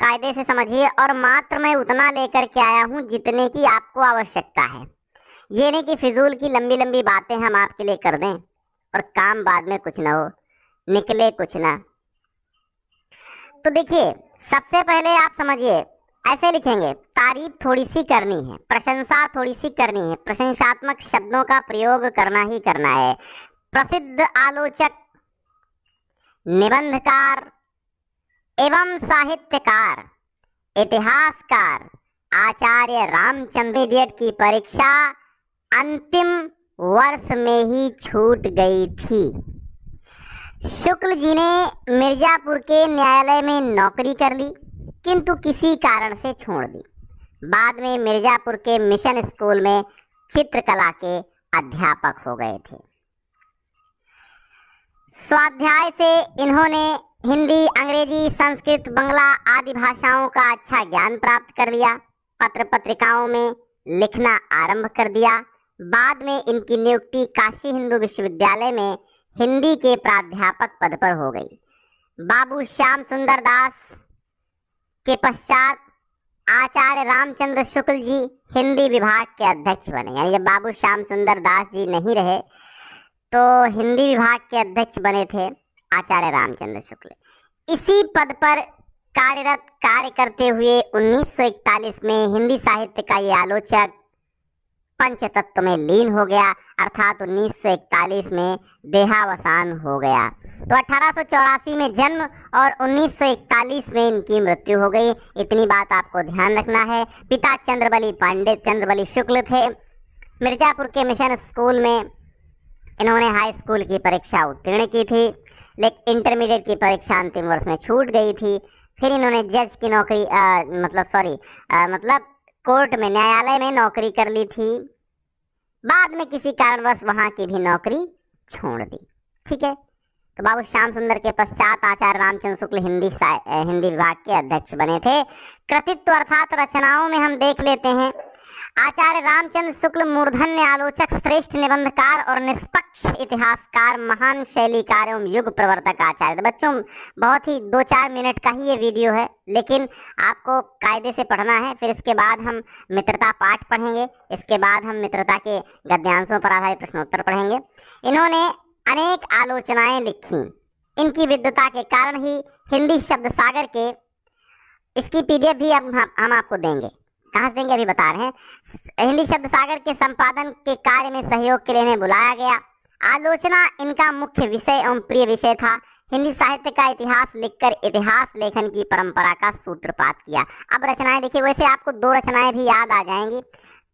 कायदे से समझिए और मात्र मैं उतना लेकर के आया हूँ जितने की आपको आवश्यकता है। ये नहीं कि फिजूल की लंबी लंबी बातें हम आपके लिए कर दें और काम बाद में कुछ ना हो, निकले कुछ ना। तो देखिए, सबसे पहले आप समझिए, ऐसे लिखेंगे, तारीफ थोड़ी सी करनी है, प्रशंसा थोड़ी सी करनी है, प्रशंसात्मक शब्दों का प्रयोग करना ही करना है। प्रसिद्ध आलोचक, निबंधकार एवं साहित्यकार, इतिहासकार आचार्य रामचंद्र इडियट की परीक्षा अंतिम वर्ष में ही छूट गई थी। शुक्ल जी ने मिर्जापुर के न्यायालय में नौकरी कर ली, किंतु किसी कारण से छोड़ दी। बाद में मिर्जापुर के मिशन स्कूल में चित्रकला के अध्यापक हो गए थे। स्वाध्याय से इन्होंने हिंदी, अंग्रेजी, संस्कृत, बंगला आदि भाषाओं का अच्छा ज्ञान प्राप्त कर लिया। पत्र पत्रिकाओं में लिखना आरंभ कर दिया। बाद में इनकी नियुक्ति काशी हिंदू विश्वविद्यालय में हिंदी के प्राध्यापक पद पर हो गई। बाबू श्याम सुंदर दास के पश्चात आचार्य रामचंद्र शुक्ल जी हिंदी विभाग के अध्यक्ष बने। यानी जब बाबू श्याम सुंदर दास जी नहीं रहे तो हिंदी विभाग के अध्यक्ष बने थे आचार्य रामचंद्र शुक्ल। इसी पद पर कार्यरत कार्य करते हुए 1941 में हिंदी साहित्य का ये आलोचक पंचतत्व में लीन हो गया, अर्थात 1941 में देहावसान हो गया। तो 1884 में जन्म और 1941 में इनकी मृत्यु हो गई। इतनी बात आपको ध्यान रखना है। पिता चंद्रबली पंडित चंद्रबली शुक्ल थे। मिर्जापुर के मिशन स्कूल में इन्होंने हाई स्कूल की परीक्षा उत्तीर्ण की थी, लेकिन इंटरमीडिएट की परीक्षा अंतिम वर्ष में छूट गई थी। फिर इन्होंने जज की नौकरी मतलब कोर्ट में, न्यायालय में नौकरी कर ली थी। बाद में किसी कारणवश वहां की भी नौकरी छोड़ दी। ठीक है, तो बाबू श्याम सुंदर के पश्चात आचार्य रामचंद्र शुक्ल हिंदी विभाग के अध्यक्ष बने थे। कृतित्व अर्थात रचनाओं में हम देख लेते हैं। आचार्य रामचंद्र शुक्ल मूर्धन्य आलोचक, श्रेष्ठ निबंधकार और निष्पक्ष इतिहासकार, महान शैलीकार एवं युग प्रवर्तक आचार्य। बच्चों, बहुत ही 2-4 मिनट का ही ये वीडियो है, लेकिन आपको कायदे से पढ़ना है। फिर इसके बाद हम मित्रता पाठ पढ़ेंगे। इसके बाद हम मित्रता के गद्यांशों पर आधारित प्रश्नोत्तर पढ़ेंगे। इन्होंने अनेक आलोचनाएं लिखी। इनकी विद्वता के कारण ही हिंदी शब्द सागर के, इसकी पीडीएफ भी हम आपको देंगे। कहाँ से देंगे अभी बता रहे हैं। हिंदी शब्द सागर के संपादन के कार्य में सहयोग के लिए इन्हें बुलाया गया। आलोचना इनका मुख्य विषय एवं प्रिय विषय था। हिंदी साहित्य का इतिहास लिखकर इतिहास लेखन की परंपरा का सूत्रपात किया। अब रचनाएं देखिए, वैसे आपको 2 रचनाएं भी याद आ जाएंगी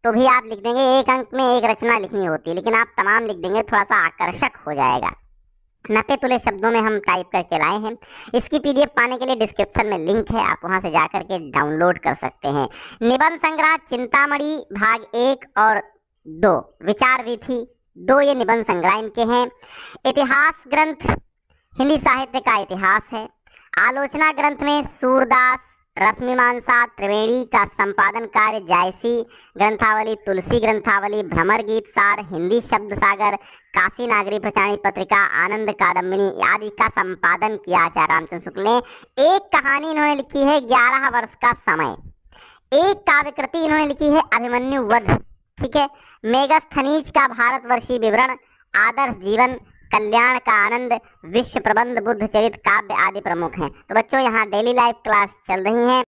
तो भी आप लिख देंगे। 1 अंक में 1 रचना लिखनी होती है, लेकिन आप तमाम लिख देंगे, थोड़ा सा आकर्षक हो जाएगा। 90 तुले शब्दों में हम टाइप करके लाए हैं। इसकी पीडीएफ पाने के लिए डिस्क्रिप्शन में लिंक है, आप वहां से जाकर के डाउनलोड कर सकते हैं। निबंध संग्रह चिंतामणि भाग 1 और 2, विचार विधि 2, ये निबंध संग्रह इनके हैं। इतिहास ग्रंथ हिंदी साहित्य का इतिहास है। आलोचना ग्रंथ में सूरदास, रसमीमांसा, त्रिवेणी का संपादन कार्य, जायसी ग्रंथावली, तुलसी ग्रंथावली, भ्रमर गीत सार, हिंदी शब्द सागर, काशी नागरी प्रचारित पत्रिका, आनंद कादम्बिनी आदि का संपादन किया आचार्य रामचंद्र शुक्ल ने। एक कहानी इन्होंने लिखी है 11 वर्ष का समय। एक काव्यकृति इन्होंने लिखी है अभिमन्यु वध। ठीक है, मेगस्थनीज का भारतवर्षीय विवरण, आदर्श जीवन, कल्याण का आनंद, विश्व प्रबंध, बुद्ध चरित काव्य आदि प्रमुख हैं। तो बच्चों, यहाँ डेली लाइफ क्लास चल रही हैं।